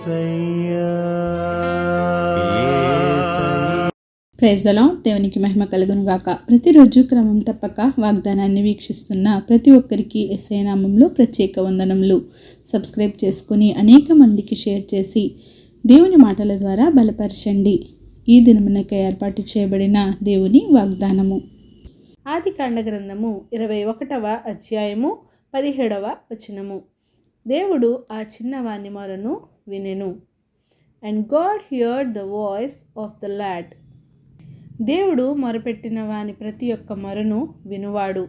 Praise the lord. దేవునికి మహిమ కలుగును గాక. ప్రతిరోజు క్రమం తప్పక వాగ్దానాన్ని వీక్షిస్తున్న ప్రతి ఒక్కరికి యేసయ్య నామములో ప్రత్యేక వందనములు. సబ్స్క్రైబ్ చేసుకుని అనేక మందికి షేర్ చేసి దేవుని మాటల ద్వారా బలపరచండి. ఈ దినమునకై ఏర్పాటు చేయబడిన దేవుని వాగ్దానము ఆదికాండ గ్రంథము 21వ అధ్యాయము 17వ వచనము. దేవుడు ఆ చిన్నవాని మొరను వినెను. And God heard the voice of the lad. దేవుడు మొరపెట్టిన వాని ప్రతి ఒక్క మొరను వినువాడు.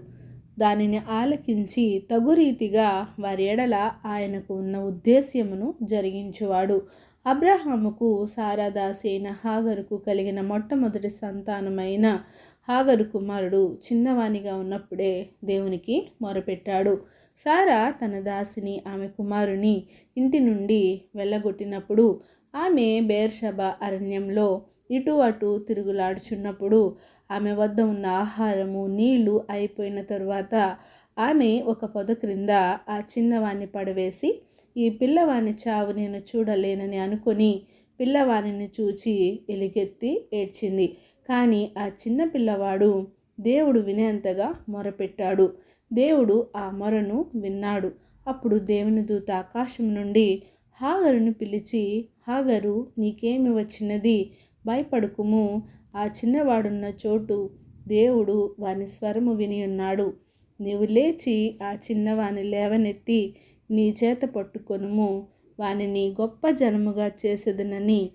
దానిని ఆలకించి తగు రీతిగా వారి ఎడల ఆయనకు ఉన్న ఉద్దేశ్యమును జరిగించువాడు. అబ్రహాముకు సారాదాసి అయిన హాగరుకు కలిగిన మొట్టమొదటి సంతానమైన హాగరు కుమారుడు చిన్నవానిగా ఉన్నప్పుడే దేవునికి మొరపెట్టాడు. సారా తన దాసిని ఆమె కుమారుని ఇంటి నుండి వెళ్ళగొట్టినప్పుడు ఆమె బెయేర్షెబా అరణ్యంలో ఇటు అటు తిరుగులాడుచున్నప్పుడు ఆమె వద్ద ఉన్న ఆహారము నీళ్లు అయిపోయిన తరువాత ఆమె ఒక పొద క్రింద ఆ చిన్నవాణ్ణి పడవేసి ఈ పిల్లవాని చావు నేను చూడలేనని అనుకొని పిల్లవానిని చూచి ఎలుగెత్తి ఏడ్చింది. కానీ ఆ చిన్న పిల్లవాడు దేవుడు వినేంతగా మొరపెట్టాడు. దేవుడు ఆ మొరను విన్నాడు. అప్పుడు దేవుని దూత ఆకాశం నుండి హాగరును పిలిచి, హాగరు, నీకేమి వచ్చినది? భయపడుకుము. ఆ చిన్నవాడున్న చోటు దేవుడు వాని స్వరము విని ఉన్నాడు. నీవు లేచి ఆ చిన్నవాని లేవనెత్తి నీ చేత పట్టుకొనుము. వానిని గొప్ప జనముగా చేసేదనని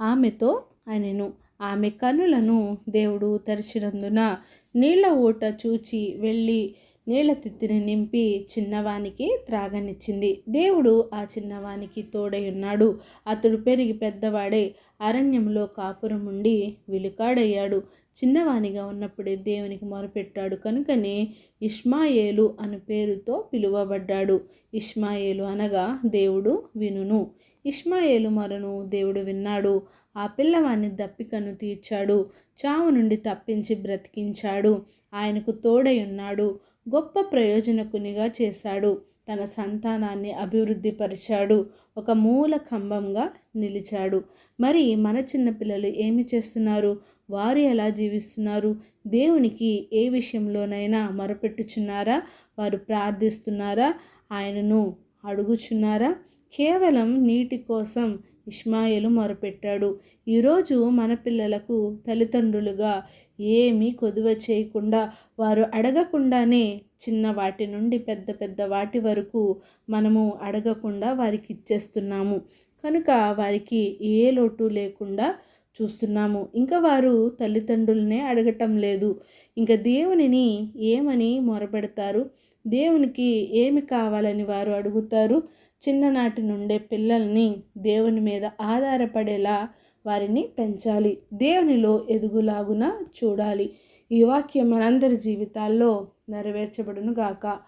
ఆమెతో అనెను. ఆమె కన్నులను దేవుడు తెరచినందున నీళ్ల ఊట చూచి వెళ్ళి నీళ్ల తిత్తిని నింపి చిన్నవానికి త్రాగనిచ్చింది. దేవుడు ఆ చిన్నవానికి తోడై ఉన్నాడు. అతడు పెరిగి పెద్దవాడే అరణ్యంలో కాపురం ఉండి విలుకాడయ్యాడు. చిన్నవానిగా ఉన్నప్పుడే దేవునికి మొరపెట్టాడు కనుకనే ఇష్మాయేలు అను పేరుతో పిలువబడ్డాడు. ఇష్మాయేలు అనగా దేవుడు వినును. ఇష్మాయేలు మొరను దేవుడు విన్నాడు. ఆ పిల్లవాని దప్పికను తీర్చాడు. చావు నుండి తప్పించి బ్రతికించాడు. ఆయనకు తోడై ఉన్నాడు. గొప్ప ప్రయోజనకునిగా చేశాడు. తన సంతానాన్ని అభివృద్ధి పరిచాడు. ఒక మూల కంబంగా నిలిచాడు. మరి మన చిన్నపిల్లలు ఏమి చేస్తున్నారు? వారు ఎలా జీవిస్తున్నారు? దేవునికి ఏ విషయంలోనైనా మొరపెట్టుచున్నారా? వారు ప్రార్థిస్తున్నారా? ఆయనను అడుగుచున్నారా? కేవలం నీటి కోసం ఇష్మాయేలు మొరపెట్టాడు. ఈరోజు మన పిల్లలకు తల్లిదండ్రులుగా ఏమీ కొదువ చేయకుండా, వారు అడగకుండానే చిన్న వాటి నుండి పెద్ద పెద్ద వాటి వరకు మనము అడగకుండా వారికి ఇచ్చేస్తున్నాము. కనుక వారికి ఏ లోటు లేకుండా చూస్తున్నాము. ఇంకా వారు తల్లిదండ్రులనే అడగటం లేదు. ఇంకా దేవునిని ఏమని మొరపెడతారు? దేవునికి ఏమి కావాలని వారు అడుగుతారు? చిన్ననాటి నుండే పిల్లల్ని దేవుని మీద ఆధారపడేలా వారిని పెంచాలి. దేవునిలో ఎదుగులాగున చూడాలి. ఈ వాక్యం మనందరి జీవితాల్లో నెరవేర్చబడును గాక.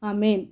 ఆమేన్.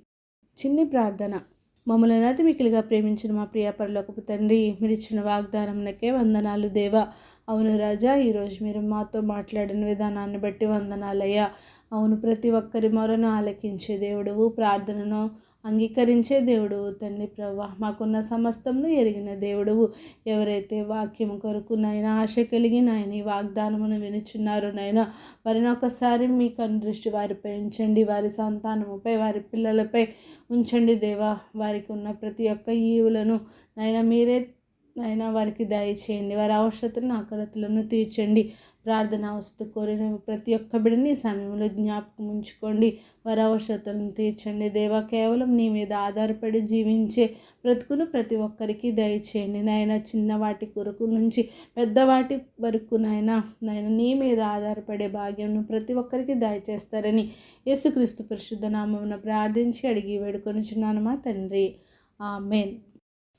చిన్ని ప్రార్థన. మమ్మల్ని అతి మిక్కిలిగా ప్రేమించిన మా ప్రియ పరలోకపు తండ్రి, మీరు ఇచ్చిన వాగ్దానంకే వందనాలు దేవా. అవును రాజా, ఈరోజు మీరు మాతో మాట్లాడిన విధానాన్ని బట్టి వందనాలయ్యా. అవును, ప్రతి ఒక్కరి మొరను ఆలకించే దేవుడువు, ప్రార్థనను అంగీకరించే దేవుడువు తండ్రి ప్రభువా. మాకున్న సమస్తమును ఎరిగిన దేవుడువు. ఎవరైతే వాక్యం కొరకు నాయన ఆశ కలిగి నాయన ఈ వాగ్దానమును వినుచున్నారో నాయన, వారిని ఒకసారి మీ కన్ను దృష్టి వారిపై ఉంచండి. వారి సంతానముపై, వారి పిల్లలపై ఉంచండి దేవా. వారికి ఉన్న ప్రతి ఒక్క ఈవులను నాయన మీరే నాయన వారికి దయచేయండి. వారి అవసరతలను ఆకలితులను తీర్చండి. ప్రార్థన అవసరం కోరిన ప్రతి ఒక్క బిడ్డని సమయంలో జ్ఞాపకం ఉంచుకోండి. వారి అవసరతలను తీర్చండి దేవా. కేవలం నీ మీద ఆధారపడి జీవించే బ్రతుకును ప్రతి ఒక్కరికి దయచేయండి నాయన. చిన్నవాటి కొరకు నుంచి పెద్దవాటి వరకు నాయన నీ మీద ఆధారపడే భాగ్యం ప్రతి ఒక్కరికి దయచేస్తారని యేసుక్రీస్తు పరిశుద్ధ నామమున ప్రార్థించి అడిగి వేడుకొనుచున్నాను మా తండ్రి. ఆమేన్.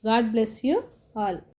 God bless you all.